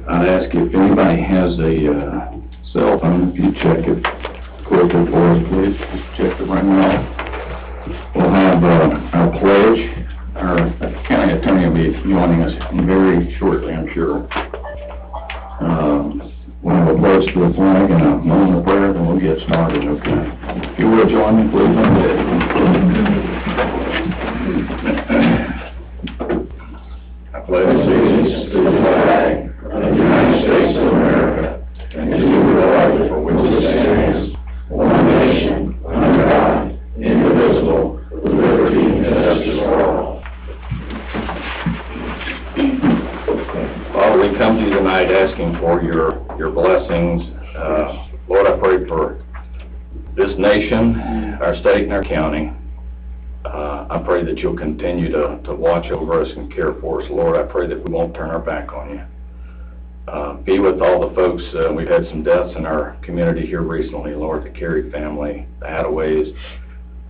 I'd ask if anybody has a cell phone, if you check it quickly for us, please. Just check it right now. We'll have our pledge. Our county attorney will be joining us very shortly, I'm sure. We'll have a pledge to the flag and a moment of prayer, then we'll get started, okay? If you will join me, please, on that. I pledge allegiance to the flag of the United States of America and to the republic for which it stands, one nation, under God, indivisible, with liberty and justice for all. Father, we come to you tonight asking for your blessings. Lord, I pray for this nation, our state, and our county. I pray that you'll continue to watch over us and care for us. Lord, I pray that we won't turn our back on you. Be with all the folks. We've had some deaths in our community here recently, Lord, the Carey family, the Hattaways,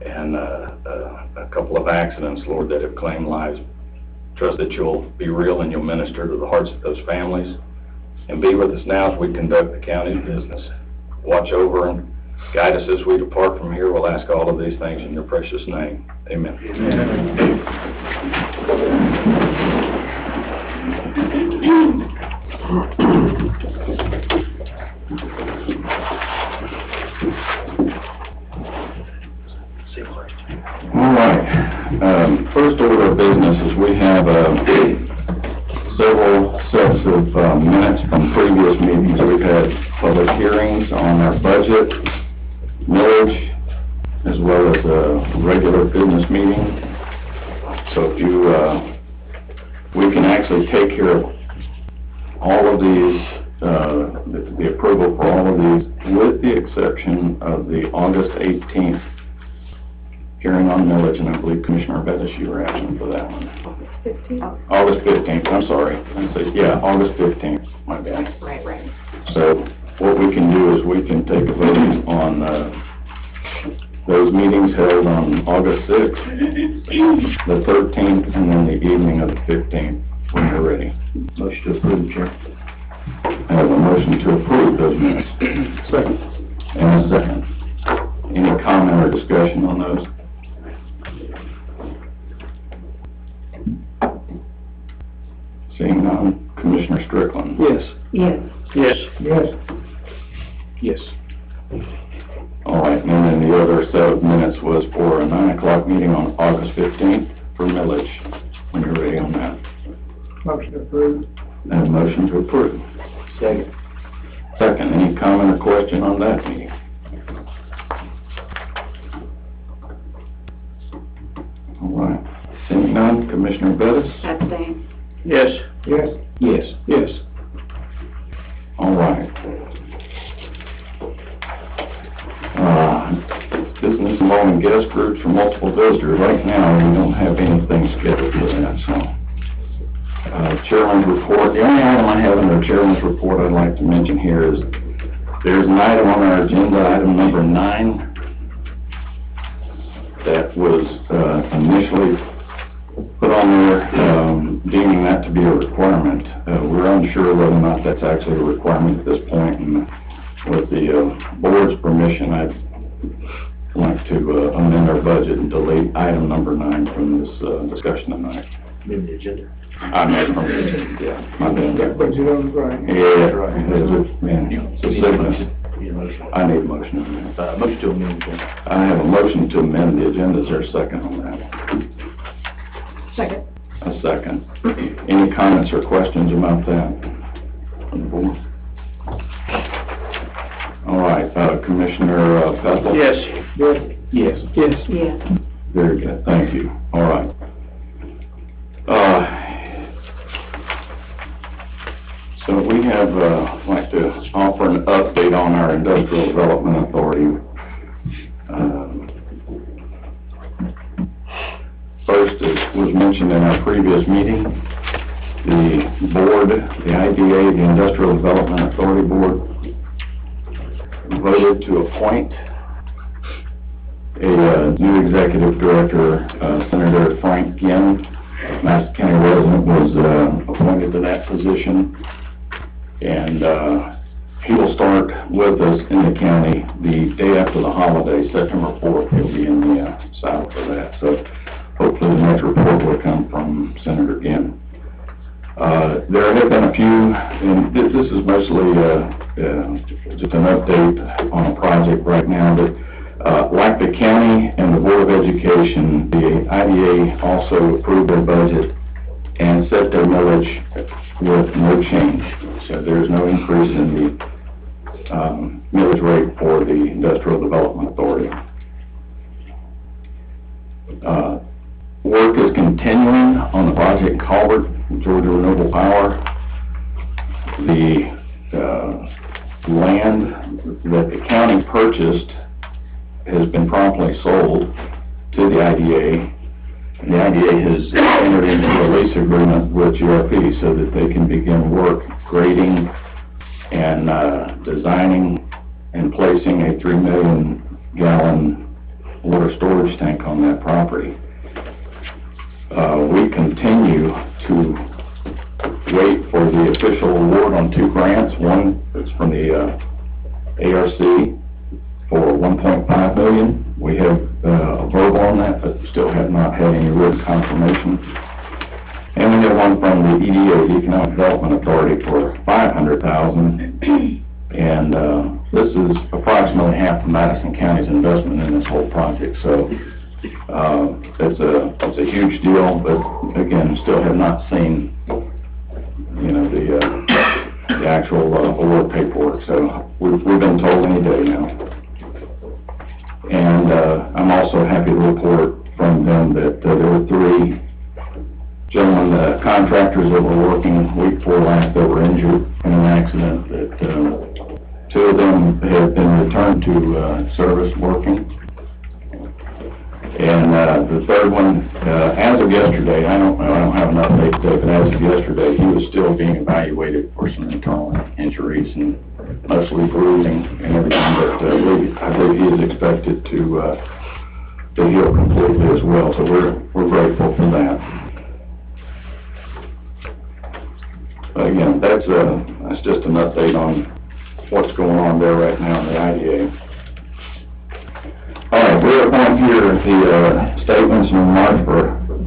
and a couple of accidents, Lord, that have claimed lives. Trust that you'll be real and you'll minister to the hearts of those families. And be with us now as we conduct the county's business. Watch over and guide us as we depart from here. We'll ask all of these things in your precious name. Amen. Amen. All right. First order of business is we have several sets of minutes from previous meetings. We've had public hearings on our budget, millage, as well as a regular business meeting. So if you, we can actually take care of all of these, the approval for all of these, with the exception of the August 18th hearing on millage, and I believe Commissioner Bettis, you were asking for that one. August 15th, I'm sorry. Yeah, August 15th, my bad. Right. So what we can do is we can take a vote on those meetings held on August 6th, the 13th, and then the evening of the 15th, when you're ready. Motion to approve, Chair. I have a motion to approve those minutes. Second. And a second. Any comment or discussion on those? Seeing none, Commissioner Strickland? Yes. Yes. Yes. Yes. Yes. All right, and then the other set of minutes was for a 9 o'clock meeting on August 15th for millage, when you're ready on that. Motion approved. And a motion to approve. Second. Second, any comment or question on that meeting? All right, seeing none, Commissioner Bettis? Abstain. Yes. Yes. Yes. Yes. All right. Business involving guest groups for multiple visitors. Right now, we don't have anything scheduled for that, so. Chairman's report. The only item I have in the Chairman's report I'd like to mention here is there's an item on our agenda, item number 9, that was initially put on there, deeming that to be a requirement. We're unsure whether or not that's actually a requirement at this point, and with the board's permission, I'd like to amend our budget and delete item number 9 from this discussion tonight. Amend the agenda. I meant from the agenda, yeah. My bad. But you don't, right? Yeah, right. So I need a motion on that. Motion to amend the agenda. I have a motion to amend the agenda. Is there a second on that? Second. A second. Any comments or questions about that from the board? All right, Commissioner Pepple? Yes. Yes. Yes. Yes. Yes. Very good, thank you. All right. So we have, like to offer an update on our Industrial Development Authority. First, as was mentioned in our previous meeting, the board, the IDA, the Industrial Development Authority Board, voted to appoint a new executive director, Senator Frank Ginn, Madison County resident, was appointed to that position. And he will start with us in the county the day after the holiday, September 4th. He'll be in the South for that. So hopefully the next report will come from Senator Ginn. There have been a few, and this is mostly just an update on a project right now, but like the county and the Board of Education, the IDA also approved their budget and set their millage with no change. So there's no increase in the millage rate for the Industrial Development Authority. Work is continuing on the project Culvert, Georgia Renewable Power. The land that the county purchased has been promptly sold to the IDA. And the IDA has entered into a lease agreement with GRP so that they can begin work grading and designing and placing a 3 million gallon water storage tank on that property. We continue to wait for the official award on 2 grants. One is from the ARC for $1.5 million. We have a verbal on that, but still have not had any written confirmation. And we have one from the EDA, the Economic Development Authority, for $500,000. And this is approximately half of Madison County's investment in this whole project. So it's a huge deal, but again, still have not seen, you know, the actual award paperwork. So we've been told any day now. And I'm also happy to report from them that there were 3 gentlemen, contractors that were working week 4 last that were injured in an accident. That 2 of them have been returned to service working. And the 3rd one, as of yesterday, I don't have an update today, but as of yesterday, he was still being evaluated for some internal injuries and mostly bruising and everything, but I believe he is expected to heal completely as well. So we're grateful for that. But again, that's just an update on what's going on there right now in the IDA. All right, we're going to hear the statements and remarks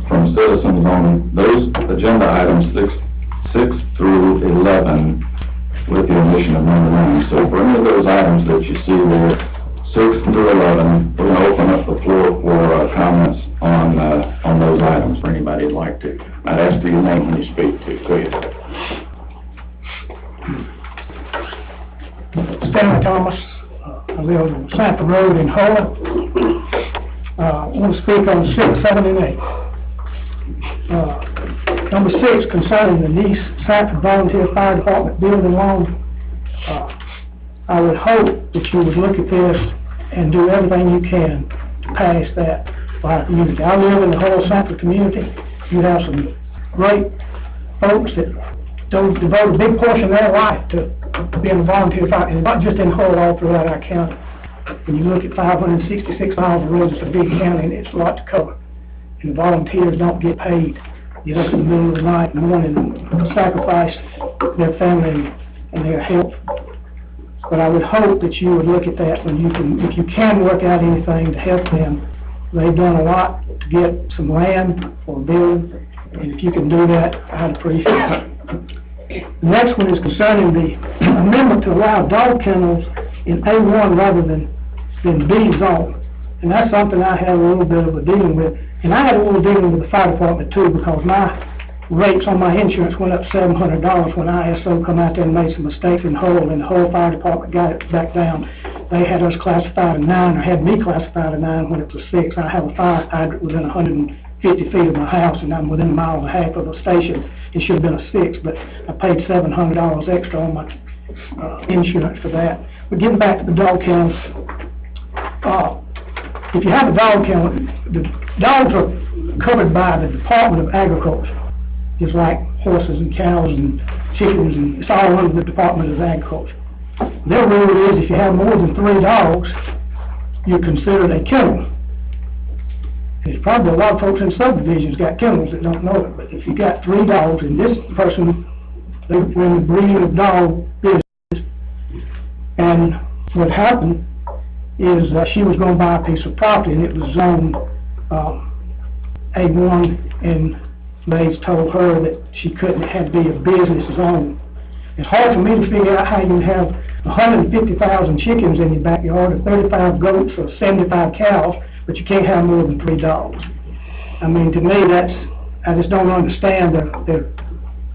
from citizens on those agenda items 6 through 11, with the omission of number 9. So for any of those items that you see there, 6 through 11, we're going to open up the floor for comments on those items for anybody who'd like to. I'd ask for your name when you speak to. Go ahead. Stanley Thomas. I live on Sanford Road in Hull. I want to speak on 6, 7, and 8. Number 6, concerning the Nice Sanford Volunteer Fire Department building loan. I would hope that you would look at this and do everything you can to pass that for our community. I live in the Hull Sanford community. You have some great folks that devote a big portion of their life to being a volunteer fire, and not just in Hull, all throughout our county. When you look at 566 miles of roads, it's a big county, and it's a lot to cover. And volunteers don't get paid. You look in the middle of the night and morning and sacrifice their family and their health. But I would hope that you would look at that when you can, if you can work out anything to help them. They've done a lot to get some land for a building, and if you can do that, I'd appreciate it. The next one is concerning the amendment to allow dog kennels in A1 rather than B zone. And that's something I had a little bit of a dealing with. And I had a little dealing with the fire department too, because my rates on my insurance went up $700 when ISO come out there and made some mistakes in Hull, and the Hull Fire Department got it back down. They had us classified a 9, or had me classified a 9 when it was a 6. I have a fire hydrant within 150 feet of my house, and I'm within a mile and a half of a station. It should have been a 6, but I paid $700 extra on my insurance for that. But getting back to the dog kennels, if you have a dog kennel, the dogs are covered by the Department of Agriculture, just like horses and cows and chickens, and it's all under the Department of Agriculture. Their rule is if you have more than 3 dogs, you're considered a kennel. There's probably a lot of folks in subdivisions got kennels that don't know it, but if you got 3 dogs, and this person They were in the breeding of dog business. And what happened is she was going to buy a piece of property, and it was zoned A1, and they told her that she couldn't have be a business zone. It's hard for me to figure out how you have 150,000 chickens in your backyard, or 35 goats, or 75 cows, but you can't have more than 3 dogs. I mean, to me, I just don't understand the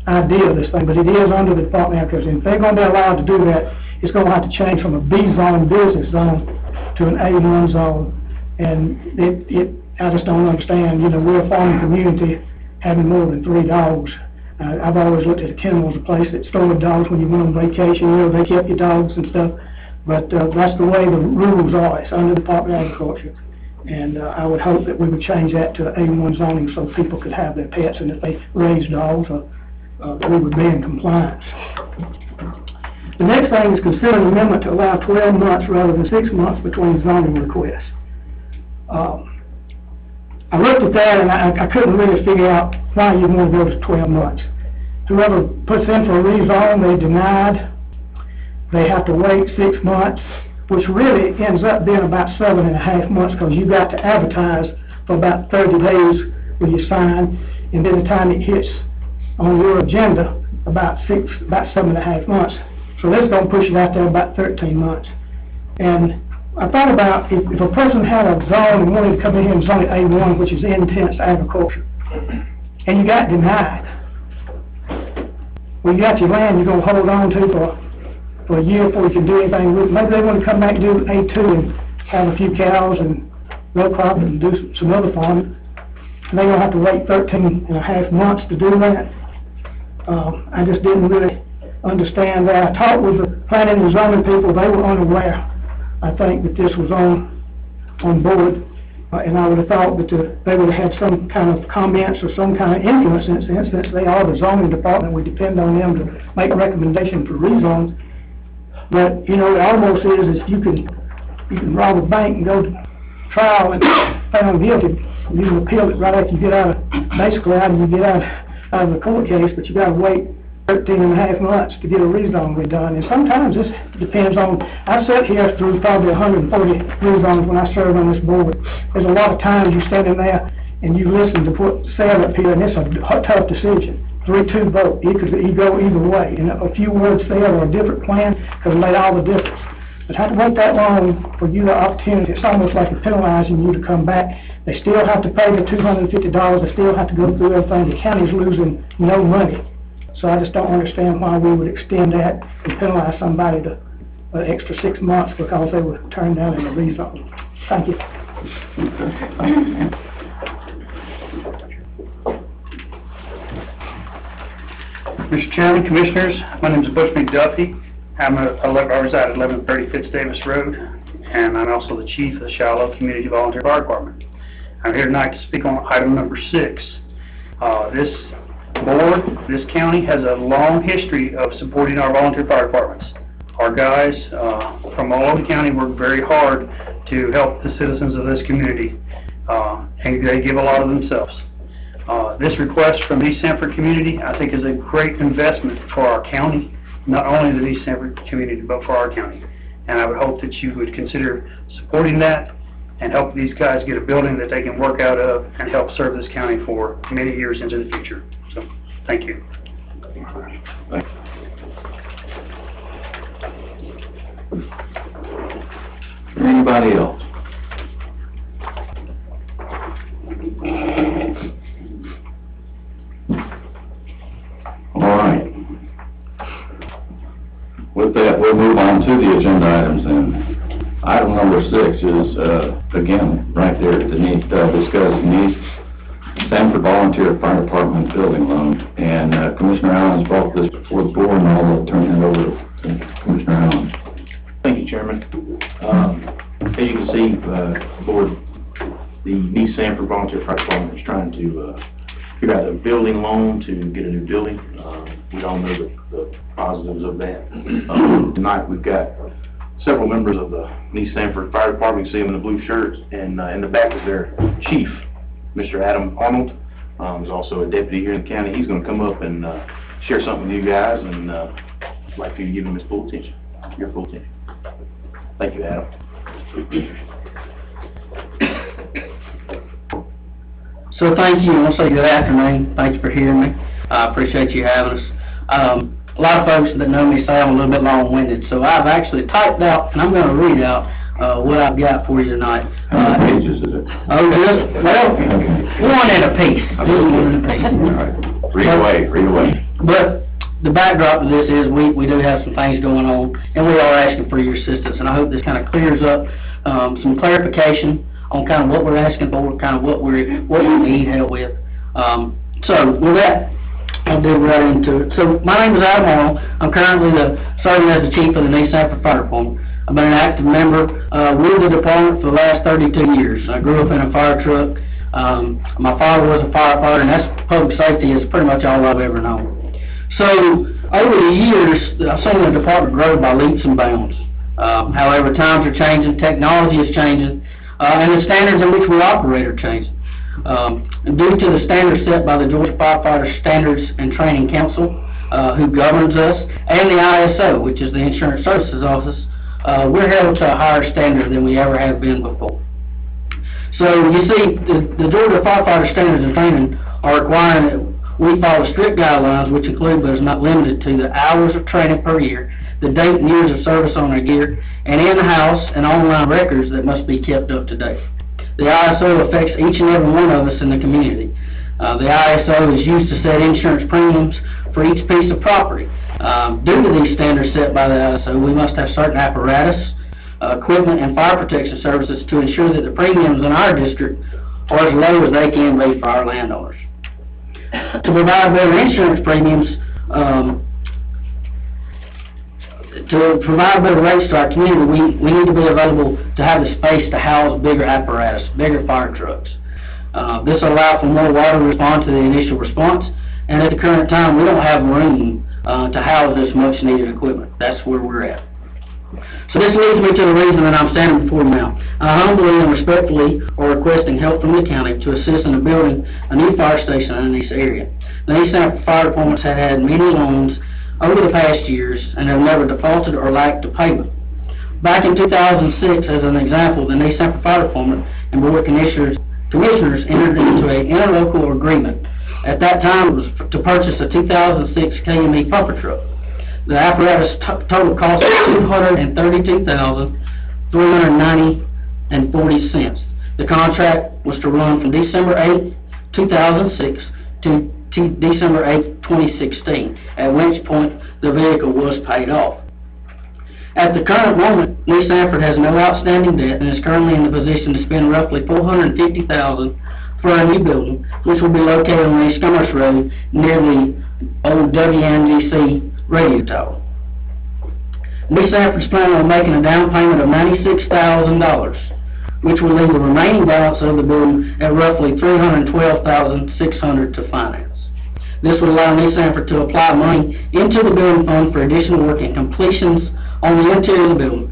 idea of this thing, but it is under the Department of Agriculture. If they're going to be allowed to do that, it's going to have to change from a B zone business zone to an A1 zone. And I just don't understand, you know, we're a farming community having more than 3 dogs. I've always looked at a kennel as a place that stored dogs when you went on vacation, you know, they kept your dogs and stuff. But that's the way the rules are. It's under the Department of Agriculture. And I would hope that we would change that to A1 zoning so people could have their pets, and if they raise dogs, we would be in compliance. The next thing is consider an amendment to allow 12 months rather than 6 months between zoning requests. I looked at that and I couldn't really figure out why you want to go to 12 months. Whoever puts in for a rezone, they denied. They have to wait 6 months, which really ends up being about 7.5 months, because you got to advertise for about 30 days when you sign, and then the time it hits on your agenda, about 7.5 months. So this is going to push it out there about 13 months. And I thought about if a person had a zone and wanted to come in here and zone it A1, which is intense agriculture, and you got denied. Well, you got your land you're going to hold on to for a year before you can do anything with it. Maybe they want to come back and do A2 and have a few cows and row crop and do some other farming. And they're going to have to wait 13.5 months to do that. I just didn't really understand that. I talked with the planning and zoning people. They were unaware, I think, that this was on board. And I would have thought that they would have had some kind of comments or some kind of influence in this instance. They are the zoning department. We depend on them to make a recommendation for rezones. But, you know, it almost is you can rob a bank and go to trial and found guilty. You can appeal it right after you get out of the court case, but you got to wait 13.5 months to get a rezone redone. And sometimes this depends on, I sat here through probably 140 rezones when I served on this board. There's a lot of times you stand in there and you listen to put sale up here, and it's a tough decision. 3-2 vote. You could go either way. And a few words said or a different plan could have made all the difference. But have to wait that long for you the opportunity. It's almost like it's penalizing you to come back. They still have to pay the $250. They still have to go through everything. The county's losing no money. So I just don't understand why we would extend that and penalize somebody to an extra 6 months because they were turned down in a rezone. Thank you. Mr. Chairman, Commissioners, my name is Butch McDuffie. I reside at 1130 Fitzdavis Road, and I'm also the Chief of the Shiloh Community Volunteer Fire Department. I'm here tonight to speak on item number 6. This county has a long history of supporting our volunteer fire departments. Our guys from all over the county work very hard to help the citizens of this community, and they give a lot of themselves. This request from the East Sanford community, I think, is a great investment for our county, not only the East Sanford community, but for our county. And I would hope that you would consider supporting that and help these guys get a building that they can work out of and help serve this county for many years into the future. So, thank you. Anybody else? All right. With that, we'll move on to the agenda items then. Item number 6 is, again, right there, discuss the East Sanford Volunteer Fire Department building loan. And Commissioner Allen's brought this before the board, and I'll turn it over to Commissioner Allen. Thank you, Chairman. As you can see, board, the East Sanford Volunteer Fire Department is trying to figure out a building loan to get a new building. We all know the positives of that. Tonight we've got several members of the East Sanford Fire Department. You see them in the blue shirts, and in the back is their chief, Mr. Adam Arnold. He's also a deputy here in the county. He's going to come up and share something with you guys, and I'd like for you to give them his full attention, your full attention. Thank you, Adam. So thank you, and I'll say good afternoon. Thanks for hearing me. I appreciate you having us. A lot of folks that know me say I'm a little bit long-winded, so I've actually typed out, and I'm going to read out what I've got for you tonight. How many pages is it? Oh, just, well, one in a piece. Just one in a piece. All right. Read away. But the backdrop to this is we do have some things going on, and we are asking for your assistance, and I hope this kind of clears up some clarification on kind of what we're asking for, kind of what we need help with. So with that, I'll dig right into it. So my name is Adam Hall. I'm currently serving as the chief of the East Sanford Fire Department. I've been an active member with the department for the last 32 years. I grew up in a fire truck. My father was a firefighter, and that's public safety is pretty much all I've ever known. So over the years, I've seen the department grow by leaps and bounds. However, times are changing, technology is changing, and the standards in which we operate are changing. And due to the standards set by the Georgia Firefighter Standards and Training Council, who governs us, and the ISO, which is the Insurance Services Office, we're held to a higher standard than we ever have been before. So you see, the Georgia Firefighter Standards and Training are requiring that we follow strict guidelines, which include but is not limited to the hours of training per year, the date and years of service on our gear, and in-house and online records that must be kept up to date. The ISO affects each and every one of us in the community. The ISO is used to set insurance premiums for each piece of property. Due to these standards set by the ISO, we must have certain apparatus, equipment, and fire protection services to ensure that the premiums in our district are as low as they can be for our landowners. To provide better insurance premiums, to provide better rates to our community, we need to be available to have the space to house bigger apparatus, bigger fire trucks. This will allow for more water to respond to the initial response, and at the current time, we don't have room to house this much needed equipment. That's where we're at. So this leads me to the reason that I'm standing before you now. I humbly and respectfully are requesting help from the county to assist in building a new fire station in this area. The East Sanford Fire Departments have had many loans over the past years and have never defaulted or lacked a payment. Back in 2006, as an example, the East Sanford Fire Department and Board of Commissioners entered into an interlocal agreement. At that time, it was to purchase a 2006 KME pumper truck. The apparatus total cost was $232,390.40. The contract was to run from December 8, 2006 to December 8, 2016, at which point the vehicle was paid off. At the current moment, East Sanford has no outstanding debt and is currently in the position to spend roughly $450,000 for a new building, which will be located on East Commerce Road near the old WNGC radio tower. East Sanford is planning on making a down payment of $96,000, which will leave the remaining balance of the building at roughly $312,600 to finance. This would allow East Sanford to apply money into the building fund for additional work and completions on the interior of the building.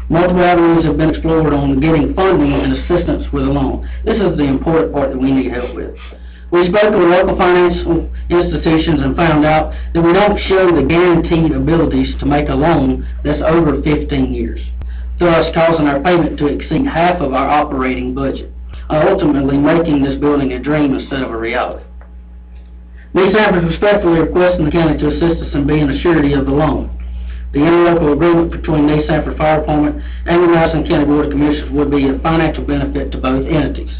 Multiple avenues have been explored on getting funding and assistance with a loan. This is the important part that we need help with. We spoke with local financial institutions and found out that we don't show the guaranteed abilities to make a loan that's over 15 years, thus causing our payment to exceed half of our operating budget, ultimately making this building a dream instead of a reality. East Sanford is respectfully requesting the county to assist us in being a surety of the loan. The interlocal agreement between the East Sanford Fire Department and the Madison County Board of Commissioners would be a financial benefit to both entities.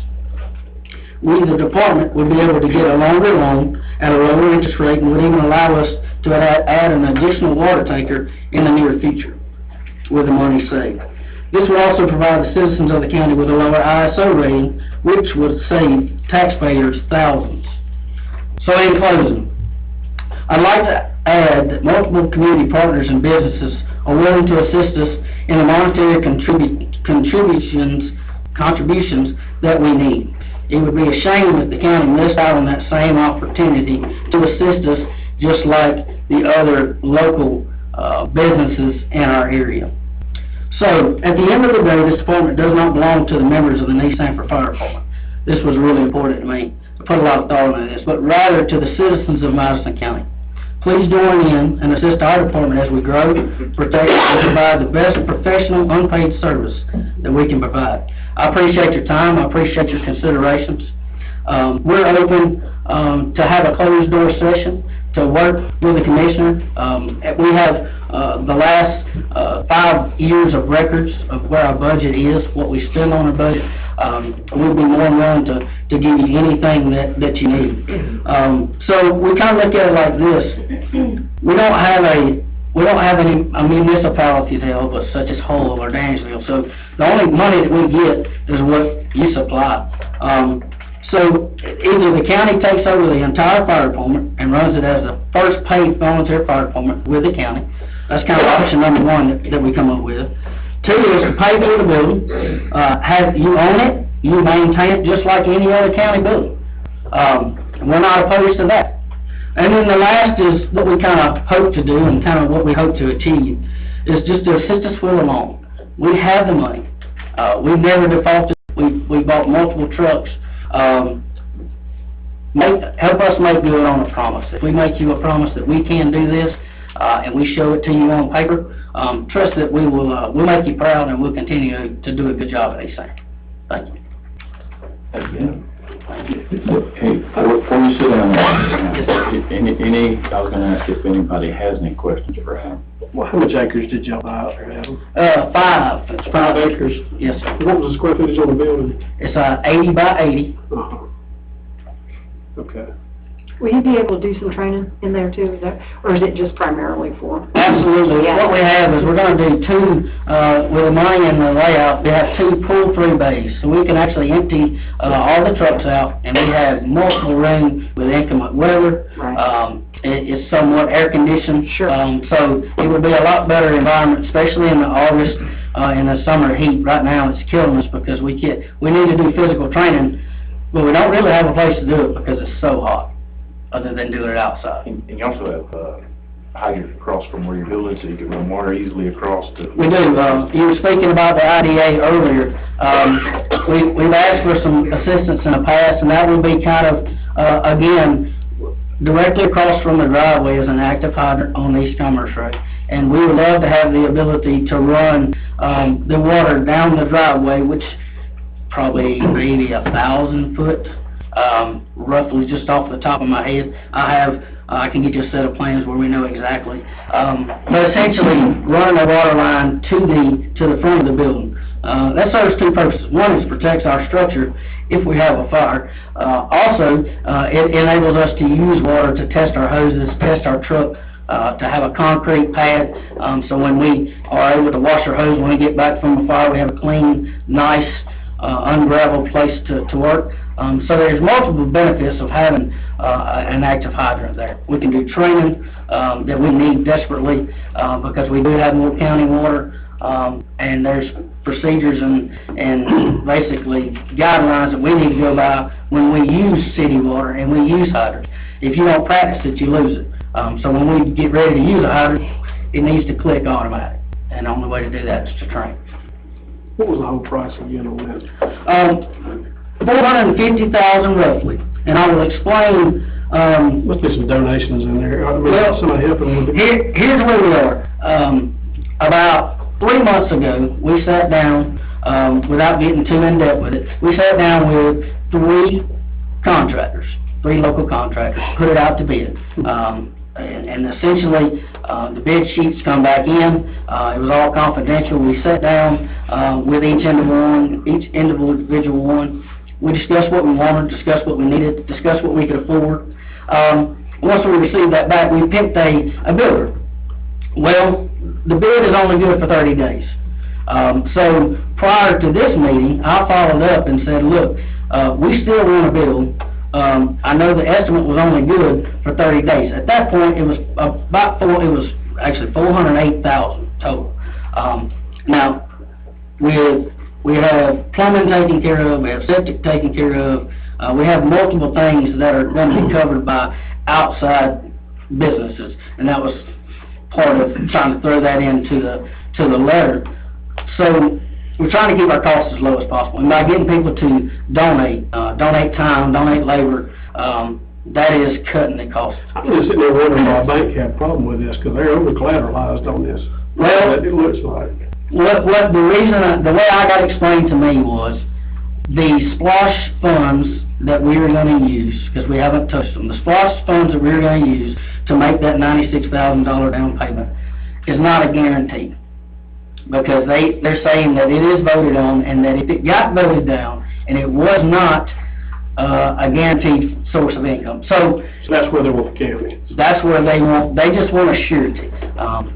We, the department, would be able to get a longer loan at a lower interest rate and would even allow us to add an additional water tanker in the near future with the money saved. This would also provide the citizens of the county with a lower ISO rating, which would save taxpayers thousands. So in closing, I'd like to add that multiple community partners and businesses are willing to assist us in the monetary contributions that we need. It would be a shame if the county missed out on that same opportunity to assist us just like the other local businesses in our area. So, at the end of the day, this department does not belong to the members of the East Sanford Fire Department. This was really important to me. I put a lot of thought into this, but rather to the citizens of Madison County. Please join in and assist our department as we grow, protect, and provide the best professional, unpaid service that we can provide. I appreciate your time. I appreciate your considerations. We're open to have a closed-door session to work with the commissioner. We have the last 5 years of records of where our budget is, what we spend on our budget. We'll be more than willing to give you anything that you need. So we kind of look at it like this. We don't have any municipality to help us, such as Hull or Dansville. So the only money that we get is what you supply. So either the county takes over the entire fire department and runs it as the first paid volunteer fire department with the county. That's kind of option number one that we come up with. Two is to pay for the building, you own it, you maintain it just like any other county building. We're not opposed to that. And then the last is what we kind of hope to do and kind of what we hope to achieve is just to assist us with a loan. We have the money. We've never defaulted. We bought multiple trucks. Help us make good on a promise. If we make you a promise that we can do this, and we show it to you on paper, trust that we'll make you proud and we'll continue to do a good job at these things. Thank you. Hey, before you sit down, I was gonna ask if anybody has any questions for Adam. Well, how much acres did y'all buy out there, Adam? 5. It's 5 acres? Yes, sir. What was the square footage on the building? It's 80 by 80. Uh-huh. Okay. Will you be able to do some training in there too, or is it just primarily for? Absolutely. Yeah. What we have is we're going to do 2, with the money and the layout, we have 2 pull-through bays. So we can actually empty all the trucks out, and we have multiple rooms with inclement weather. Right. It's somewhat air-conditioned. Sure. So it would be a lot better environment, especially in the August, in the summer heat. Right now, it's killing us because we need to do physical training, but we don't really have a place to do it because it's so hot, other than doing it outside. And you also have hydrants across from where you're building, so you can run water easily across to... We do. You were speaking about the IDA earlier. We've asked for some assistance in the past, and that would be kind of, again, directly across from the driveway is an active hydrant on East Commerce Road. And we would love to have the ability to run the water down the driveway, which probably maybe 1,000 foot. Roughly just off the top of my head. I can get you a set of plans where we know exactly. But essentially, running a water line to the front of the building. That serves 2 purposes. One is protects our structure if we have a fire. Also, it enables us to use water to test our hoses, test our truck, to have a concrete pad. So when we are able to wash our hose when we get back from a fire, we have a clean, nice, ungraveled place to work. So there's multiple benefits of having an active hydrant there. We can do training that we need desperately because we do have more county water, and there's procedures and basically guidelines that we need to go by when we use city water and we use hydrants. If you don't practice it, you lose it. So when we get ready to use a hydrant, it needs to click automatic, and the only way to do that is to train. What was the whole price again on that? $450,000 roughly, and I will explain. Must be some donations in there. I mean, Well, somebody helping with it. Here's where we are. About 3 months ago, we sat down, without getting too in depth with it, we sat down with 3 contractors, 3 local contractors, put it out to bid. And essentially, the bid sheets come back in. It was all confidential. We sat down with each individual one. We discussed what we wanted, discussed what we needed, discussed what we could afford. Once we received that back, we picked a bidder. Well, the bid is only good for 30 days. So prior to this meeting, I followed up and said, look, we still want to build. I know the estimate was only good for 30 days. At that point, it was actually $408,000 total. Now, we have plumbing taken care of, we have septic taken care of, we have multiple things that are going to be covered by outside businesses, and that was part of trying to throw that into the letter. So we're trying to keep our costs as low as possible, and by getting people to donate time, donate labor, that is cutting the cost. I'm just sitting there wondering why a bank had a problem with this, because they're over collateralized on this. Well, It looks like. What the reason, the way I got explained to me was, the SPLOST funds that we were gonna use, because we haven't touched them, the SPLOST funds that we were gonna use to make that $96,000 down payment is not a guarantee. Because they're saying that it is voted on, and that if it got voted down, and it was not, a guaranteed source of income. So that's where they want the county. that's where they just want a surety.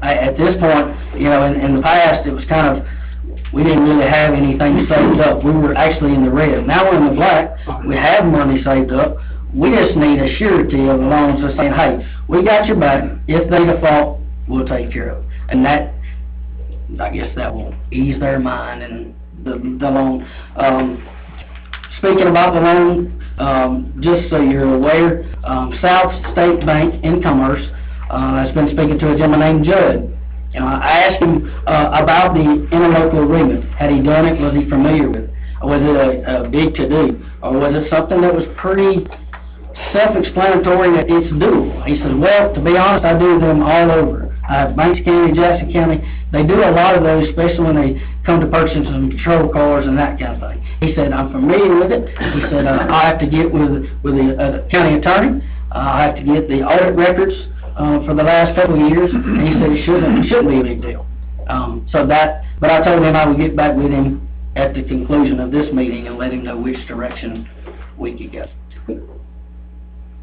At this point, you know, in the past, it was kind of, we didn't really have anything saved up. We were actually in the red. Now we're in the black. We have money saved up. We just need a surety of the loans just saying, hey, we got your back. If they default, we'll take care of it. And that, I guess that will ease their mind and the loan. Speaking about the loan, just so you're aware, South State Bank in Commerce has been speaking to a gentleman named Judd. I asked him about the interlocal agreement. Had he done it? Was he familiar with it? Was it a big to-do? Or was it something that was pretty self-explanatory that it's doable? He said, well, to be honest, I do them all over. Banks County, Jackson County, they do a lot of those, especially when they come to purchase some patrol cars and that kind of thing. He said, I'm familiar with it. He said, I have to get with the county attorney. I have to get the audit records for the last couple of years. And he said it shouldn't be a big deal. But I told him I would get back with him at the conclusion of this meeting and let him know which direction we could go.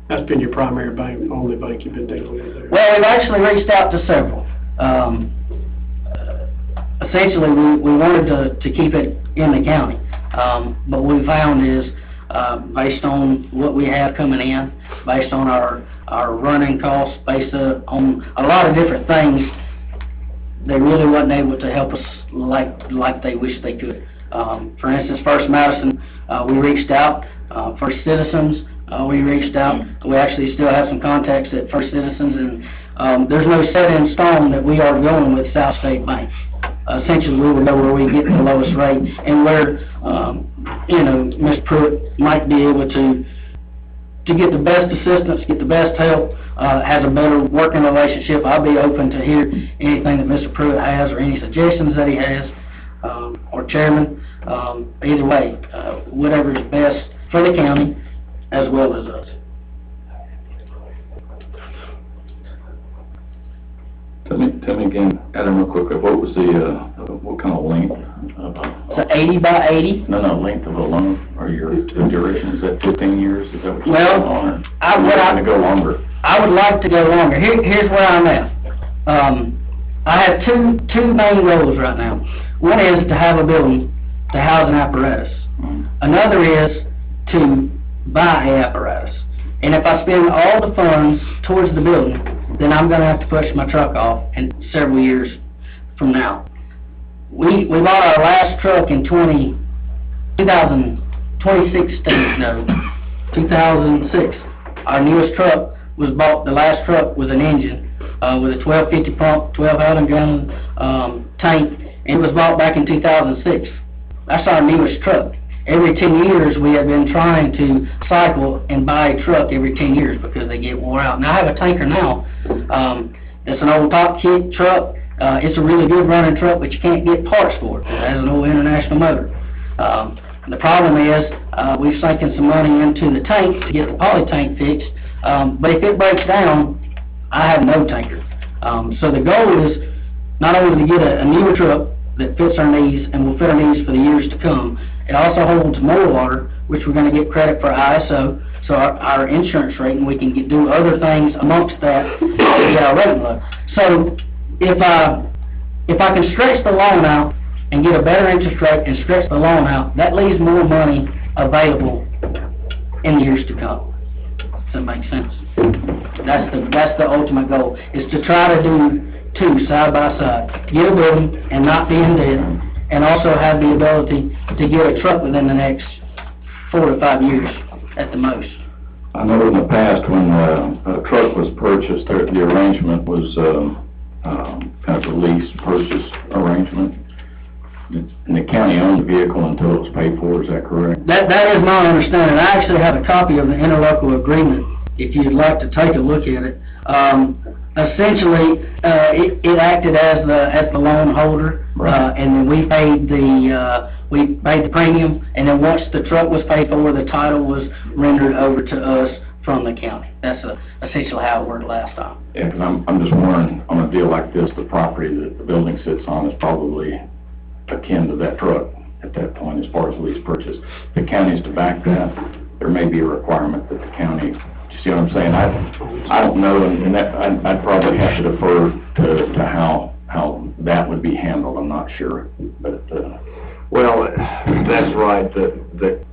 That's been your primary bank, only bank you've been dealing with there. Well, we've actually reached out to several. Essentially, we wanted to keep it in the county. But what we found is, based on what we have coming in, based on our running costs, based on a lot of different things, they really wasn't able to help us like they wish they could. For instance, First Madison, we reached out. First Citizens, we reached out. We actually still have some contacts at First Citizens, and there's no set in stone that we are going with South State Bank. Essentially, we would know where we get the lowest rate and where, Ms. Pruitt might be able to get the best assistance, get the best help, has a better working relationship. I'll be open to hear anything that Mr. Pruitt has or any suggestions that he has, or Chairman. Either way, whatever is best for the county as well as us. Tell me again, Adam, real quickly, what was what kind of length? So 80 by 80? No, length of a loan, or the duration, is that 15 years? Is that what you're Well, on? I To go longer? would like to go longer. Here's where I'm at. I have two main goals right now. One is to have a building to house an apparatus. Another is to buy an apparatus. And if I spend all the funds towards the building, then I'm gonna have to push my truck off in several years from now. We bought our last truck in 2006. Our newest truck was bought, the last truck was an engine, with a 1250 pump, 1200 gallon, tank, and it was bought back in 2006. That's our newest truck. Every 10 years, we have been trying to cycle and buy a truck every 10 years because they get wore out. Now, I have a tanker now. It's an old top kit truck. It's a really good running truck, but you can't get parts for it. It has an old international motor. The problem is, we've sinking some money into the tank to get the poly tank fixed, but if it breaks down, I have no tanker. So the goal is not only to get a newer truck that fits our needs and will fit our needs for the years to come, it also holds more water, which we're going to get credit for ISO, so our insurance rate, and we can do other things amongst that to get our rating low. So if I can stretch the loan out and get a better interest rate and stretch the loan out, that leaves more money available in the years to come. Does that make sense? That's the ultimate goal, is to try to do two side by side. Get a building and not be in debt, and also have the ability to get a truck within the next 4 to 5 years at the most. I know in the past when a truck was purchased, the arrangement was kind of a lease purchase arrangement. And the county owned the vehicle until it was paid for, is that correct? That is my understanding. I actually have a copy of the interlocal agreement if you'd like to take a look at it. Essentially, it acted as the loan holder, and then we paid the premium, and then once the truck was paid for, the title was rendered over to us from the county. That's essentially how it worked last time. Yeah, because I'm just wondering, on a deal like this, the property that the building sits on is probably akin to that truck at that point as far as lease purchase. The county's to back that, there may be a requirement that the county, you see what I'm saying? I don't know, and that, I'd probably have to defer to how that would be handled, I'm not sure, but, Well, that's right, that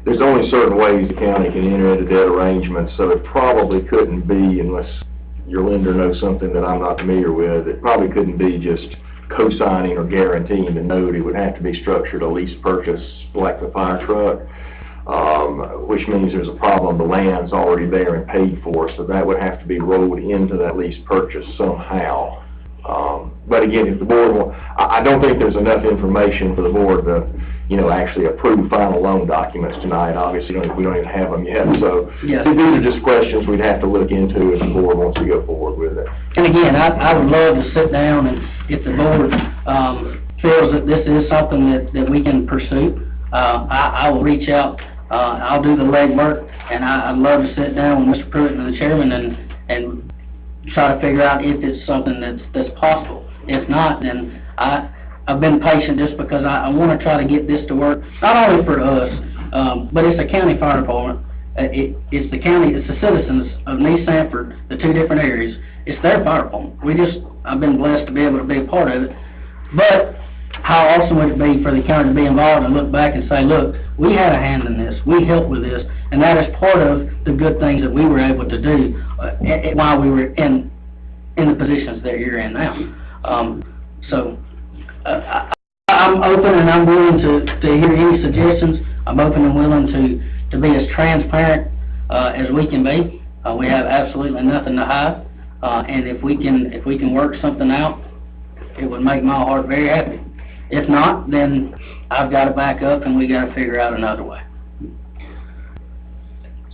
there's only certain ways the county can enter into debt arrangements, so it probably couldn't be, unless your lender knows something that I'm not familiar with, it probably couldn't be just co-signing or guaranteeing the note. It would have to be structured a lease purchase like the fire truck, which means there's a problem, the land's already there and paid for, so that would have to be rolled into that lease purchase somehow. But again, if the board I don't think there's enough information for the board to, actually approve final loan documents tonight. Obviously, we don't even have them yet, so Yes. these are just questions we'd have to look into if the board wants to go forward with it. And again, I would love to sit down, and if the board feels that this is something that we can pursue, I will reach out, I'll do the legwork, and I'd love to sit down with Mr. Pruitt and the chairman and try to figure out if it's something that's possible. If not, then I've been patient just because I want to try to get this to work, not only for us, but it's the county fire department. It's the county, it's the citizens of East Sanford, the two different areas. It's their fire department. I've been blessed to be able to be a part of it. But how awesome would it be for the county to be involved and look back and say, look, we had a hand in this, we helped with this, and that is part of the good things that we were able to do while we were in the positions that you're in now. I'm open and I'm willing to hear any suggestions. I'm open and willing to be as transparent as we can be. We have absolutely nothing to hide, and if we can work something out, it would make my heart very happy. If not, then I've got to back up and we got to figure out another way.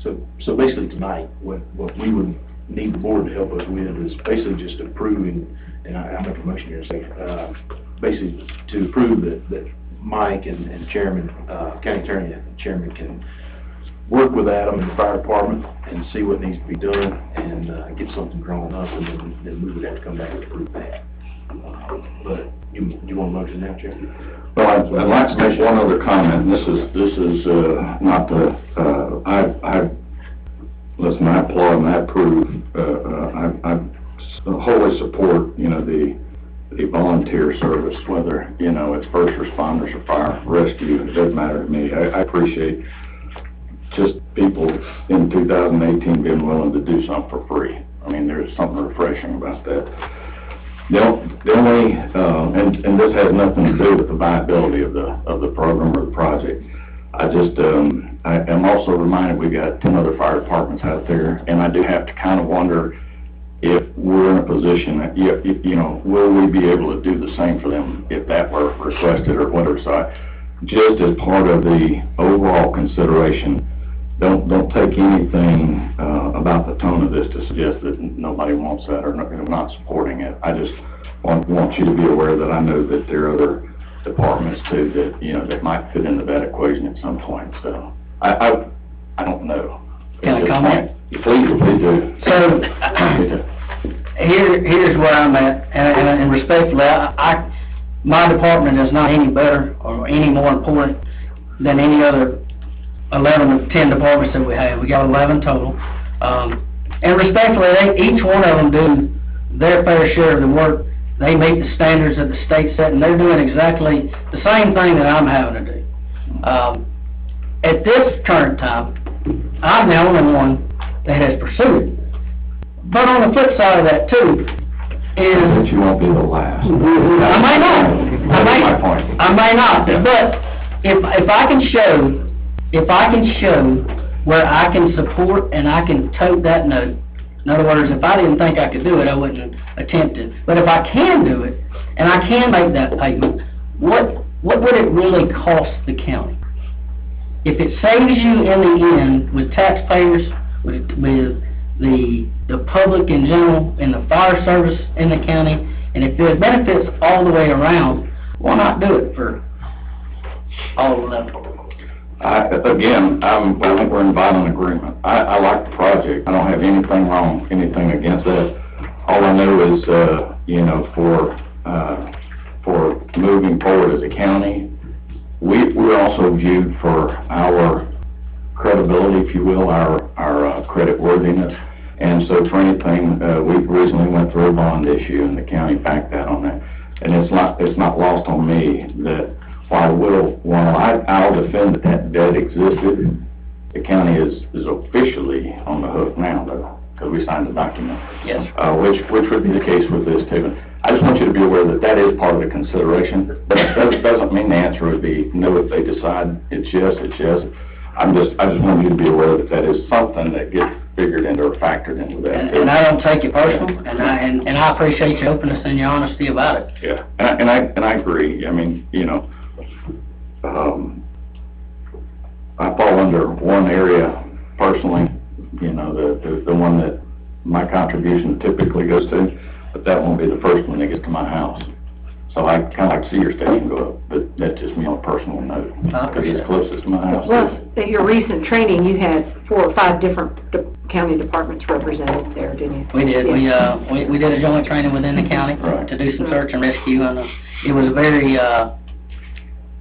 So basically tonight, what we would need the board to help us with is basically just approving, and I'll make a motion here in a second, basically to approve that Mike and Chairman, County Attorney and Chairman can work with Adam and the fire department and see what needs to be done and get something drawn up, and then we would have to come back and approve that. But you want a motion now, Chairman? well, I'd like to make one other comment. This is not the, listen, I applaud and I approve, I wholly support, the volunteer service, whether, it's first responders or fire rescue, it doesn't matter to me. I appreciate just people in 2018 being willing to do something for free. I mean, there's something refreshing about that. The only, and this has nothing to do with the viability of the program or the project. I am also reminded we've got 10 other fire departments out there, and I do have to kind of wonder if we're in a position that, will we be able to do the same for them if that were requested or whatever. So just as part of the overall consideration, don't take anything about the tone of this to suggest that nobody wants that or not supporting it. I just want you to be aware that I know that there are other departments too that, that might fit into that equation at some point. So I don't know. Can I comment? Please do. So, here's where I'm at, and respectfully, my department is not any better or any more important than any other 11 of 10 departments that we have. We got 11 total. And respectfully, each one of them do their fair share of the work. They meet the standards that the state set, and they're doing exactly the same thing that I'm having to do. At this current time, I'm the only one that has pursued it. But on the flip side of that too, is... But you won't be the last. I may not. That's my point. I may not, Yeah. but if I can show where I can support and I can tote that note, in other words, if I didn't think I could do it, I wouldn't attempt it. But if I can do it, and I can make that payment, what would it really cost the county? If it saves you in the end with taxpayers with the public in general and the fire service in the county. And if it benefits all the way around, why not do it for all of them? I think we're in violent agreement. I like the project. I don't have anything against that. All I know is, for moving forward as a county, we're also viewed for our credibility, if you will, our creditworthiness. And so for anything, we recently went through a bond issue and the county backed that on that. And it's not lost on me that while I'll defend that debt existed, the county is officially on the hook now, though, because we signed the document. Yes. Which would be the case with this too. I just want you to be aware that is part of the consideration. But that doesn't mean the answer would be no if they decide it's yes, it's yes. I just want you to be aware that is something that gets figured into or factored into that. And I don't take it personal, and I appreciate your openness and your honesty about it. Yeah, and I agree. I mean, I fall under one area personally, the one that my contribution typically goes to, but that won't be the first one that gets to my house. So I kind of like to see your station go up, but that's just me on a personal note, because it's closest to my house. Well, at your recent training, you had 4 or 5 different county departments represented there, didn't you? We did. Yeah. We did a joint training within the county to do some search and rescue, and it was very,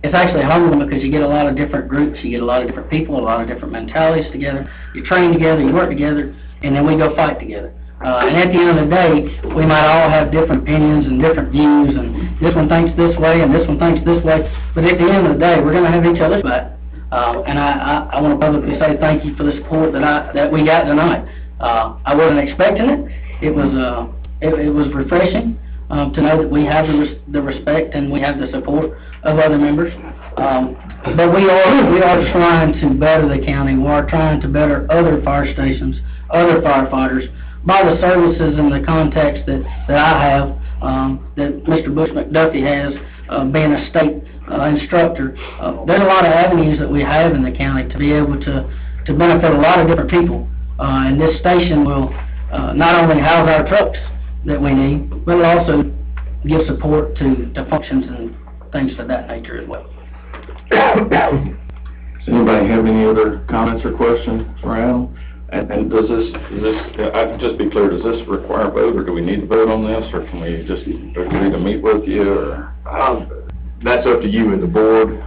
it's actually humbling because you get a lot of different groups, you get a lot of different people, a lot of different mentalities together. You train together, you work together, and then we go fight together. And at the end of the day, we might all have different opinions and different views, and this one thinks this way and this one thinks this way, but at the end of the day, we're gonna have each other's back. And I wanna publicly say thank you for the support that we got tonight. I wasn't expecting it. It was refreshing, to know that we have the respect and we have the support of other members. But we are trying to better the county. We are trying to better other fire stations, other firefighters, by the services and the contacts that I have, that Mr. Bush McDuffie has, being a state instructor. There's a lot of avenues that we have in the county to be able to benefit a lot of different people. And this station will not only house our trucks that we need, but it'll also give support to functions and things of that nature as well. Does anybody have any other comments or questions for Adam? And does this, just be clear, does this require a vote, or do we need to vote on this, or can we just agree to meet with you, or? That's up to you and the board.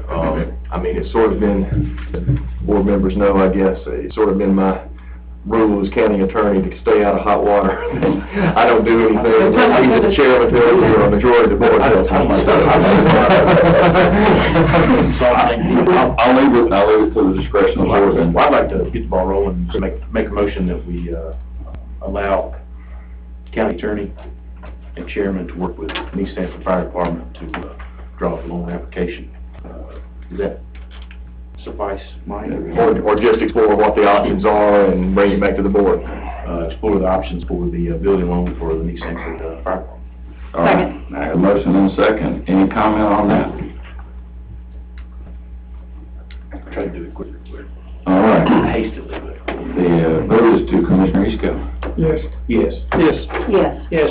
I mean, it's sort of been, board members know, I guess, it's sort of been my rule as county attorney to stay out of hot water. I don't do anything. Either the chairman tells me or a majority of the board tells me. I'll leave it to the discretion of the board. Well, I'd like to get the ball rolling, to make a motion that we allow county attorney and chairman to work with the East Stanford Fire Department to draw a loan application. Does that suffice, Mike? Or just explore what the options are and bring it back to the board. Explore the options for the building loan for the East Stanford Fire Department. All right, I have a motion and a second. Any comment on that? I tried to do it quicker. All right. Hastily, but. The vote is to Commissioner Eastco. Yes. Yes. Yes. Yes. Yes.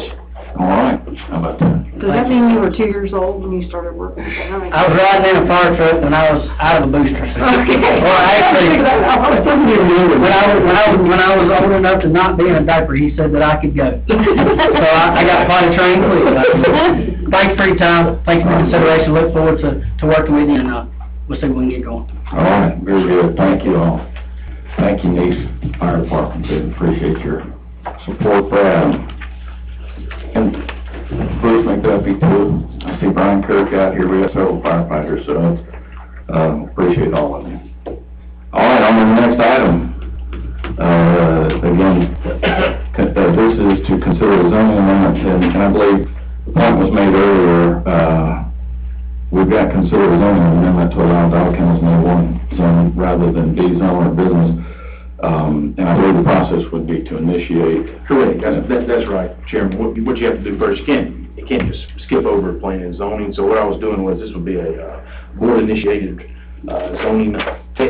All right, how about that? Does that mean you were 2 years old when you started working? I was riding in a fire truck when I was out of a booster seat. Okay. Well, actually, when I was old enough to not be in a diaper, he said that I could go. So I got quite a training quick. Thanks for your time. Thanks for your consideration. Look forward to working with you, and we'll see if we can get going. All right, very good. Thank you all. Thank you, Nice Fire Department. We appreciate your support for Adam. And Bruce McDuffie too. I see Brian Kirk out here. We have several firefighters, so appreciate all of you. All right, on to the next item. Again, this is to consider a zoning amendment, and I believe the point was made earlier. We've got considered a zoning amendment to allow dog kennels in A1 zone rather than B zone or business. And I believe the process would be to initiate. Correct, that's right, Chairman. What you have to do first, you can't just skip over planning and zoning. So what I was doing was, this would be a board-initiated zoning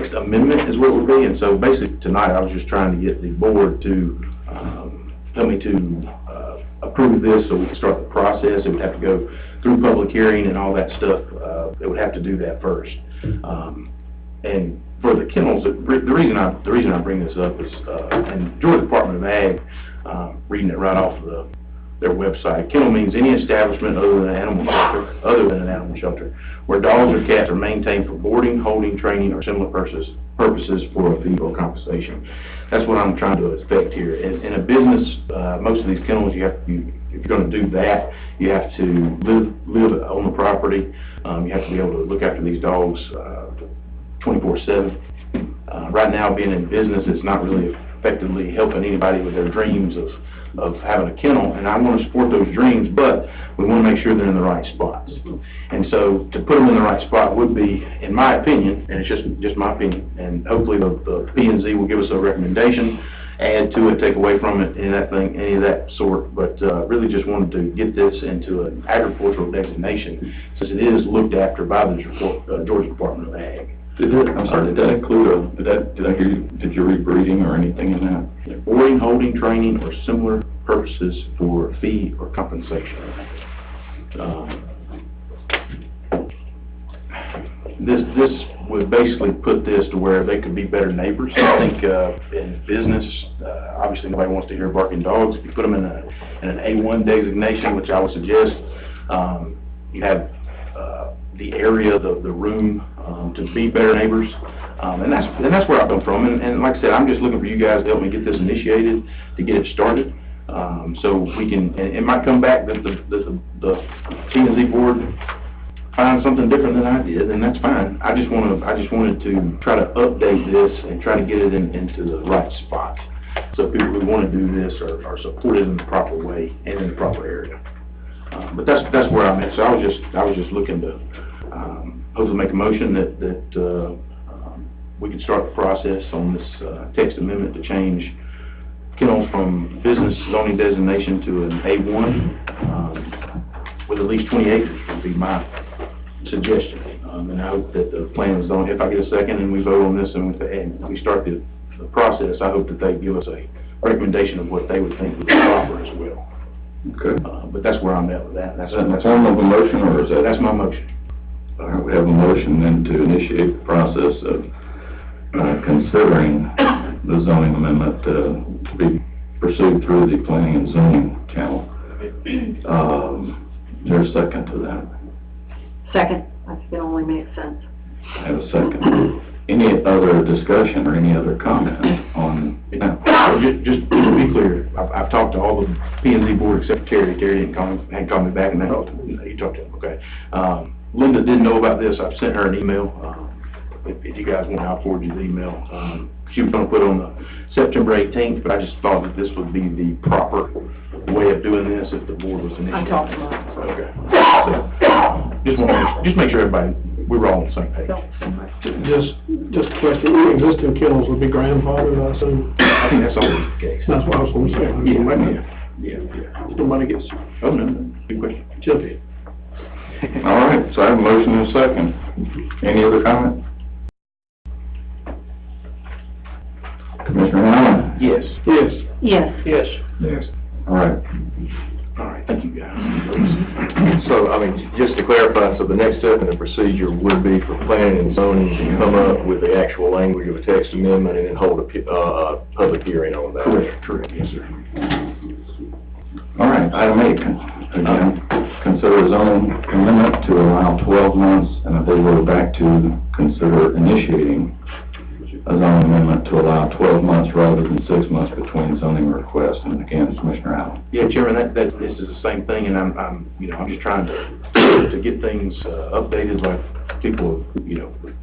text amendment is what it would be, and so basically tonight, I was just trying to get the board to, help me to, approve this so we can start the process. It would have to go through public hearing and all that stuff. It would have to do that first. And for the kennels, the reason I bring this up is, and Georgia Department of Ag, reading it right off of their website, kennel means any establishment other than an animal shelter, where dogs or cats are maintained for boarding, holding, training, or similar purposes for a fee or compensation. That's what I'm trying to effect here. In a business, most of these kennels, if you're going to do that, you have to live on the property. You have to be able to look after these dogs 24/7. Right now, being in business, it's not really effectively helping anybody with their dreams of having a kennel, and I want to support those dreams, but we want to make sure they're in the right spots. And so to put them in the right spot would be, in my opinion, and it's just my opinion, and hopefully the P&Z will give us a recommendation, add to it, take away from it, any of that sort, but really just wanted to get this into an agricultural designation, since it is looked after by the Georgia Department of Ag. Did that include did you read breeding or anything in that? Boarding, holding, training, or similar purposes for fee or compensation. This would basically put this to where they could be better neighbors. I think in business, obviously nobody wants to hear barking dogs. If you put them in an A1 designation, which I would suggest, you have the area, the room to be better neighbors, and that's where I come from. And like I said, I'm just looking for you guys to help me get this initiated, to get it started, so we can. And it might come back that the P&Z board finds something different than I did, and that's fine. I just wanted to try to update this and try to get it into the right spot, so people who want to do this are supported in the proper way and in the proper area. But that's where I'm at. So I was just looking to hopefully make a motion that we can start the process on this text amendment to change kennels from business zoning designation to an A1 with at least 20 acres would be my suggestion. And I hope that the plan is on. If I get a second and we vote on this and we start the process, I hope that they give us a recommendation of what they would think would be proper as well. Okay. But that's where I'm at with that. Is that in the form of a motion, or is that? That's my motion. All right, we have a motion then to initiate the process of considering the zoning amendment to be pursued through the planning and zoning channel. Is there a second to that? Second, I think it only makes sense. I have a second. Any other discussion or any other comment on that? Just to be clear, I've talked to all the P&Z board except Terry. Terry hadn't called me back, and you talked to him, okay. Linda didn't know about this. I've sent her an email. If you guys want, I'll forward you the email. She was going to put it on the September 18th, but I just thought that this would be the proper way of doing this if the board was initiated. I talked to her. Okay. So, just make sure everybody, we're all on the same page. Just a question, any existing kennels would be grandfathered, I assume? I think that's always the case. That's what I was going to say. Yeah. Nobody gets Oh, no, good question. chippy. All right, so I have a motion and a second. Any other comment? Commissioner Allen? Yes. Yes. Yes. Yes. Yes. All right. All right, thank you, guys. So, I mean, just to clarify, so the next step in the procedure would be for planning and zoning to come up with the actual language of a text amendment and then hold a public hearing on that. Correct, yes, sir. All right, item 8, again, consider a zoning amendment to allow 12 months, and I believe we're back to consider initiating a zoning amendment to allow 12 months rather than 6 months between zoning requests. And again, Commissioner Allen. Yeah, Chairman, this is the same thing, and I'm just trying to get things updated like people,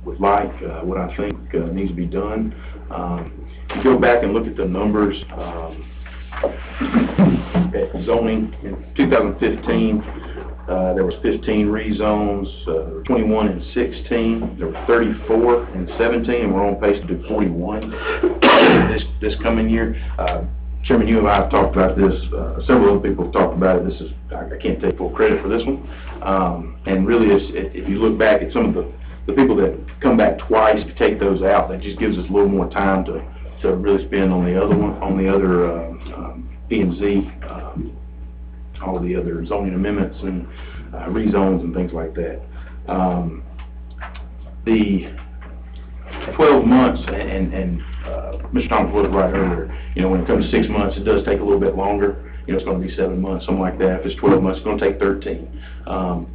would like, what I think needs to be done. If you go back and look at the numbers, at zoning in 2015, there was 15 rezones, 21 in 16, there were 34 in 17, and we're on pace to do 41 this coming year. Chairman, you and I have talked about this, several other people have talked about it. I can't take full credit for this one. And really, if you look back at some of the the people that come back twice, to take those out, that just gives us a little more time to really spend on the other one, on the other, P and Z, all the other zoning amendments and, rezones and things like that. The 12 months, and Mr. Thomas was right earlier, you know, when it comes to 6 months, it does take a little bit longer. You know, it's gonna be 7 months, something like that. If it's 12 months, it's gonna take 13.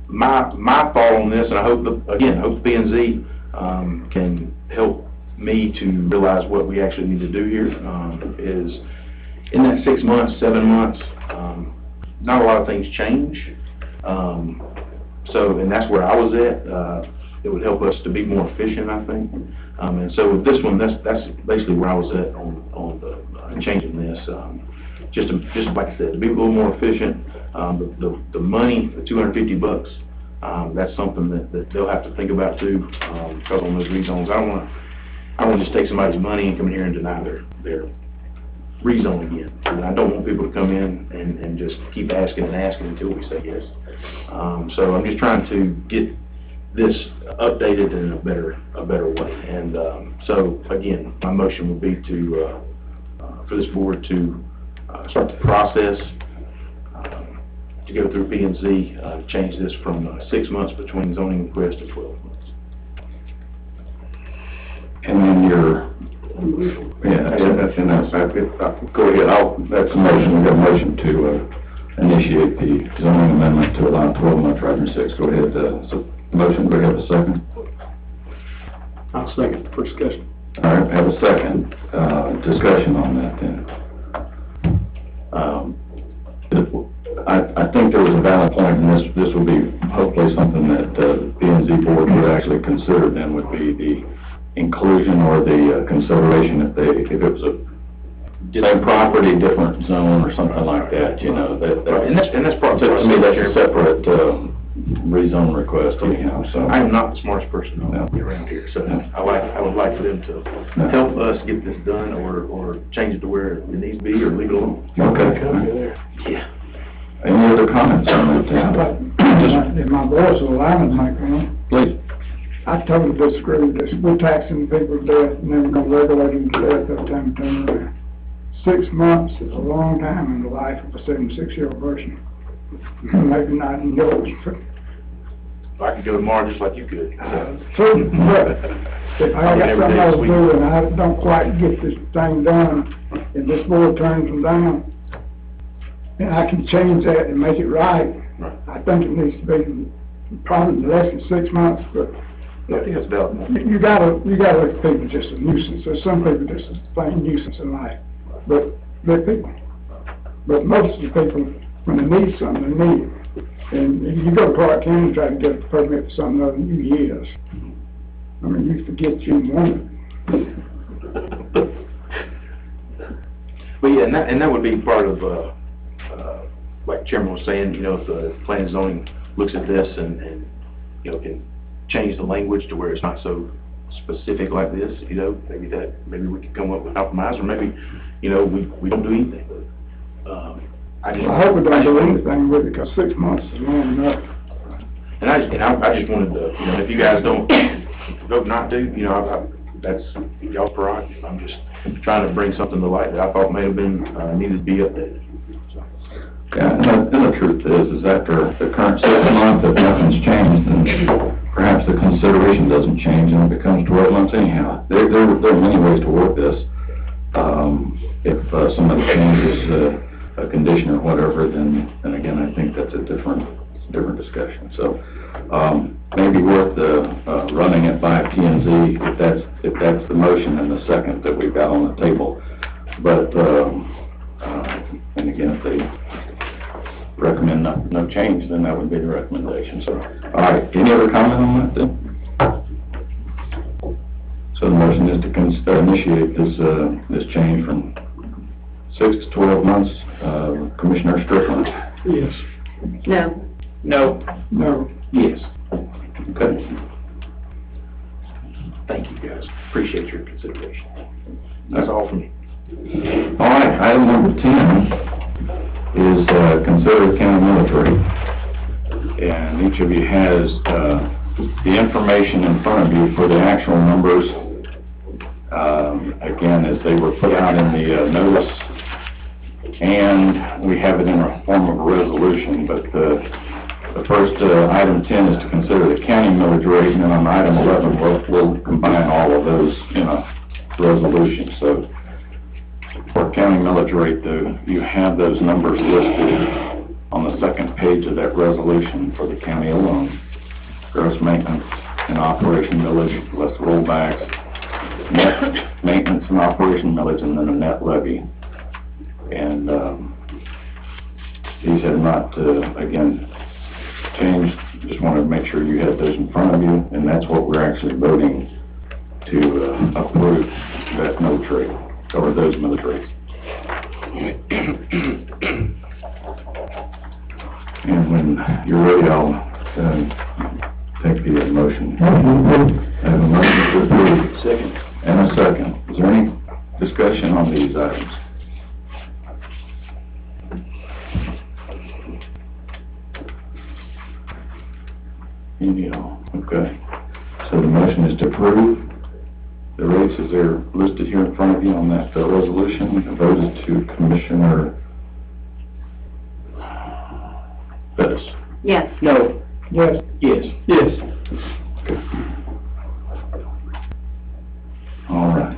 My thought on this, and I hope, again, I hope P and Z, can help me to realize what we actually need to do here, is in that 6 months, 7 months, not a lot of things change. So, and that's where I was at. It would help us to be more efficient, I think. And so with this one, that's basically where I was at on the changing this. Just like I said, to be a little more efficient. The money, the $250, that's something that they'll have to think about too, because on those rezones, I don't want to just take somebody's money and come in here and deny their rezone again. And I don't want people to come in and just keep asking and asking until we say yes. So I'm just trying to get this updated in a better way. And so again, my motion would be to for this board to start the process to go through P and Z, change this from 6 months between zoning requests to 12 months. And then go ahead, that's a motion, we have a motion to initiate the zoning amendment to allow 12 months rather than 6. Go ahead, motion, go ahead, a second. I'll second for discussion. All right, have a second, discussion on that then. I think there was a valid point, and this would be hopefully something that the P and Z board would actually consider then, would be the inclusion or the consideration if it was a same property, different zone or something like that, you know, And that's part of the to me, that's a separate rezone request anyhow, so. I am not the smartest person around here, so I would like for them to help us get this done or change it to where it needs to be or leave it alone. Okay. Yeah. Any other comments on that? If my voice will allow me to make one, Please. I totally disagree with this. We're taxing people to death and then we're gonna regulate them to death every time we turn around. 6 months is a long time in the life of a 76-year-old person. Maybe not in yours, but. If I could go tomorrow just like you could. So, but if I got something else to do and I don't quite get this thing done, and this board turns them down, and I can change that and make it right, I think it needs to be probably less than 6 months, but I think that's valid. you gotta look at people just a nuisance. There's some people just a plain nuisance in life, but they're people. But most of the people, when they need something, they need it. And if you go to Clark County and try to get a permit for something other than you years, I mean, you forget you want it. But yeah, and that would be part of, like the Chairman was saying, you know, if the planning and zoning looks at this and, you know, can change the language to where it's not so specific like this, you know, maybe we could come up with a compromise, or maybe, you know, we don't do anything with it. I hope we don't do anything with it, because 6 months is long enough. And I just wanted to, you know, if you guys don't vote not to, you know, that's y'all's prerogative. I'm just trying to bring something to light that I thought may have been, needed to be updated. So. Yeah, and the truth is after the current 6 months, if nothing's changed, then perhaps the consideration doesn't change and it becomes 12 months anyhow. There are many ways to work this. If somebody changes a condition or whatever, then again, I think that's a different discussion. So, maybe worth running it by P and Z if that's the motion and the second that we've got on the table. But, and again, if they recommend no change, then that would be the recommendation. So, all right, any other comment on that then? So the motion is to initiate this change from 6 to 12 months. Commissioner Strickland? Yes. No. No. No. Yes. Okay. Thank you, guys. Appreciate your consideration. That's all from me. All right, item number 10 is consider county military. And each of you has the information in front of you for the actual numbers, again, as they were put out in the notice, and we have it in a form of a resolution, but the first, item 10 is to consider the county millage rate, and then on item 11, we'll combine all of those in a resolution. So for county millage rate, you have those numbers listed on the second page of that resolution for the county alone. Gross maintenance and operation millage, less rollbacks, net maintenance and operation millage, and then a net levy. And these have not, again, changed. Just wanted to make sure you had those in front of you, and that's what we're actually voting to approve, that millage rate, or those millage rates. And when you're ready, I'll take the motion. I have a motion to approve. Second. And a second. Is there any discussion on these items? Okay. So the motion is to approve the rates as they're listed here in front of you on that resolution. The vote is to Commissioner Bettis. Yes. No. Yes. Yes. Yes. All right.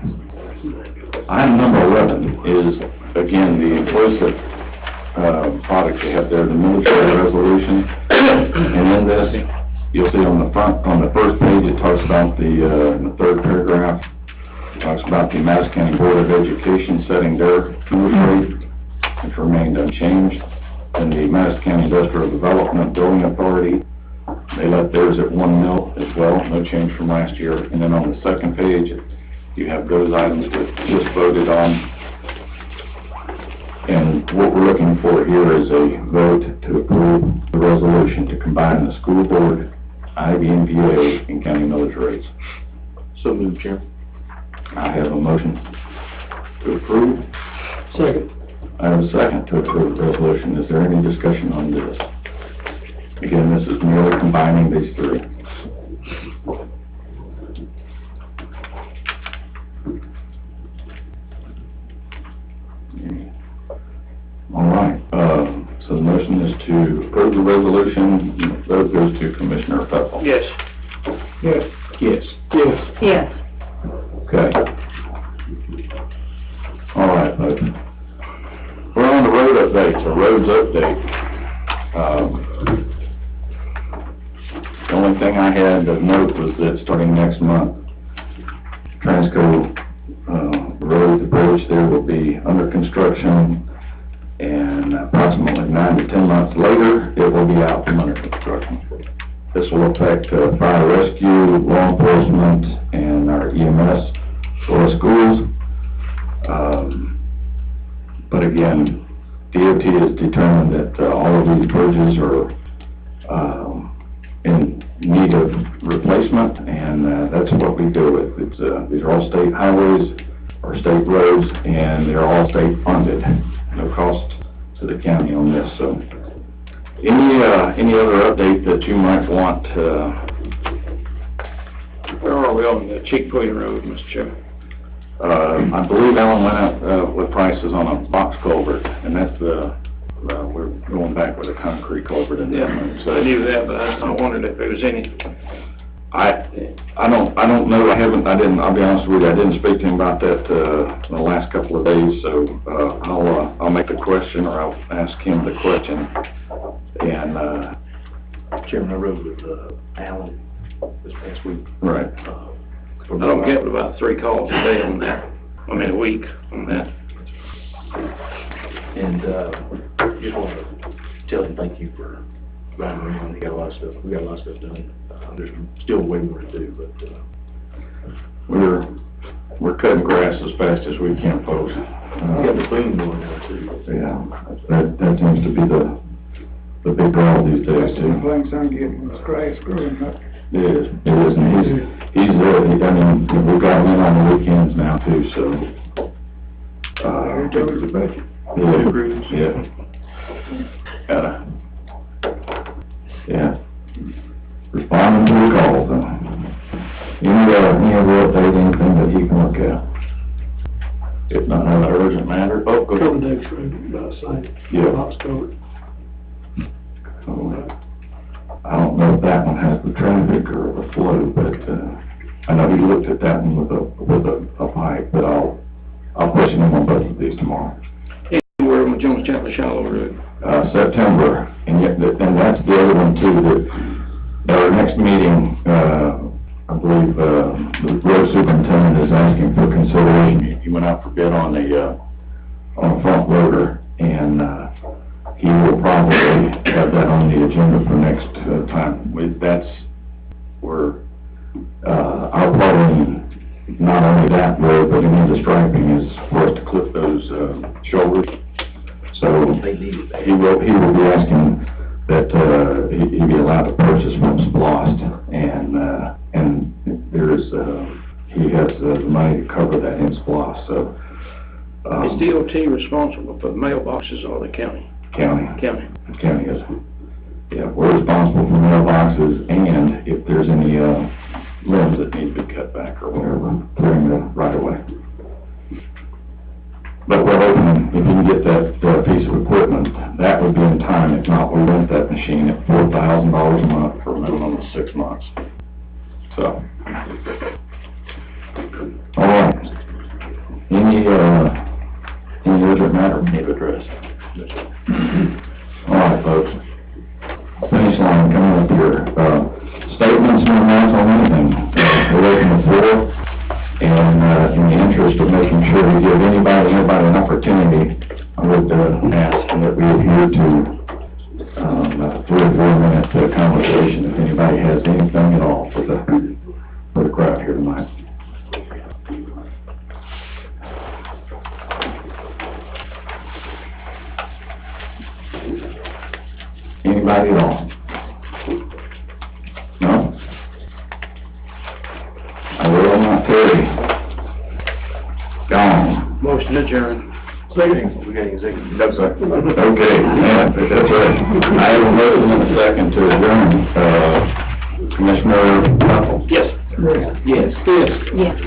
Item number 11 is, again, the implicit product you have there, the military resolution. And in this, you'll see on the first page, it talks about in the third paragraph, it talks about the Madison County Board of Education setting their millage rate, which remained unchanged. And the Madison County Industrial Development Building Authority, they left theirs at 1 mil as well, no change from last year. And then on the second page, you have those items that just voted on. And what we're looking for here is a vote to approve the resolution to combine the school board, IBMVA, and county millage rates. So moved, Chairman. I have a motion to approve. Second. I have a second to approve the resolution. Is there any discussion on this? Again, this is merely combining these three. All right, so the motion is to approve the resolution. The vote goes to Commissioner Pepple. Yes. Yes. Yes. Yes. Yes. Okay. All right, folks. We're on the road updates, or roads update. The only thing I had of note was that starting next month, Transco Road, the bridge there will be under construction, and approximately 9 to 10 months later, it will be out from under construction. This will affect fire rescue, law enforcement, and our EMS for our schools. But again, DOT has determined that all of these bridges are in need of replacement, and that's what we do with. These are all state highways or state roads, and they're all state funded. No cost to the county on this. So, any other update that you might want? Where are we on the Chick-fil-A Road, Mr. Chairman? I believe Alan went out with prices on a box culvert, and that's we're going back with a concrete culvert in there. So I knew that, but I wondered if there was any. I don't know. I'll be honest with you, I didn't speak to him about that in the last couple of days, so I'll make a question, or I'll ask him the question. And Chairman, I rode with Alan this past week. right. I don't get about 3 calls a day on that, a week on that. And just want to tell him thank you for riding around. We got a lot of stuff done. There's still way more to do, but we're cutting grass as fast as we can, folks. we got the cleaning going now too. Yeah, that seems to be the big goal these days That's the too. complaints I'm getting, is grass growing up. It is, and he's I mean, we've got him in on the weekends now too, so. There goes the budget. Yeah. Gotta, yeah. Responding to the call. look at. If not another urgent matter, oh, go Cover ahead. Davis Road, about the same. Yeah. Box culvert. I don't know if that one has the traffic or the flow, but, I know he looked at that one with a pipe, but I'll question him on both of these tomorrow. Anywhere on Jones Chapel Shallow Road. September, and yet, and that's the other one too, that our next meeting, I believe, the road superintendent is asking for consideration. He went out for bid on a front loader, and, he will probably have that on the agenda for next, time. That's where, our part in, not only that road, but any of the striping is for us to clip those, shoulders. So, he will be asking that, he be allowed to purchase from Splost, and there's, he has the money to cover that in Splost, so. Is DOT responsible for the mailboxes or the county? County. County is. Yeah, we're responsible for mailboxes, and if there's any, limbs that need to be cut back or whatever, clearing the right of way. But we're hoping, if you can get that piece of equipment, that would be in time. If not, we rent that machine at $4,000 a month for a minimum of 6 months. So. All right. Any urgent matter we need to address? All right, folks. Finish line coming up here. Statements and remarks on anything. We're open the floor. And, in the interest of making sure we give anybody an opportunity, I would, ask that we adhere to, a 3 or 4 minute conversation, if anybody has anything at all for the crowd here tonight. Anybody at all? No? I will not carry. Gone. Motion adjourned. We got executive. No, sir. Okay, yeah, that's right. I have a motion and a second to adjourn. Commissioner Russell? Yes. Yes. Yes.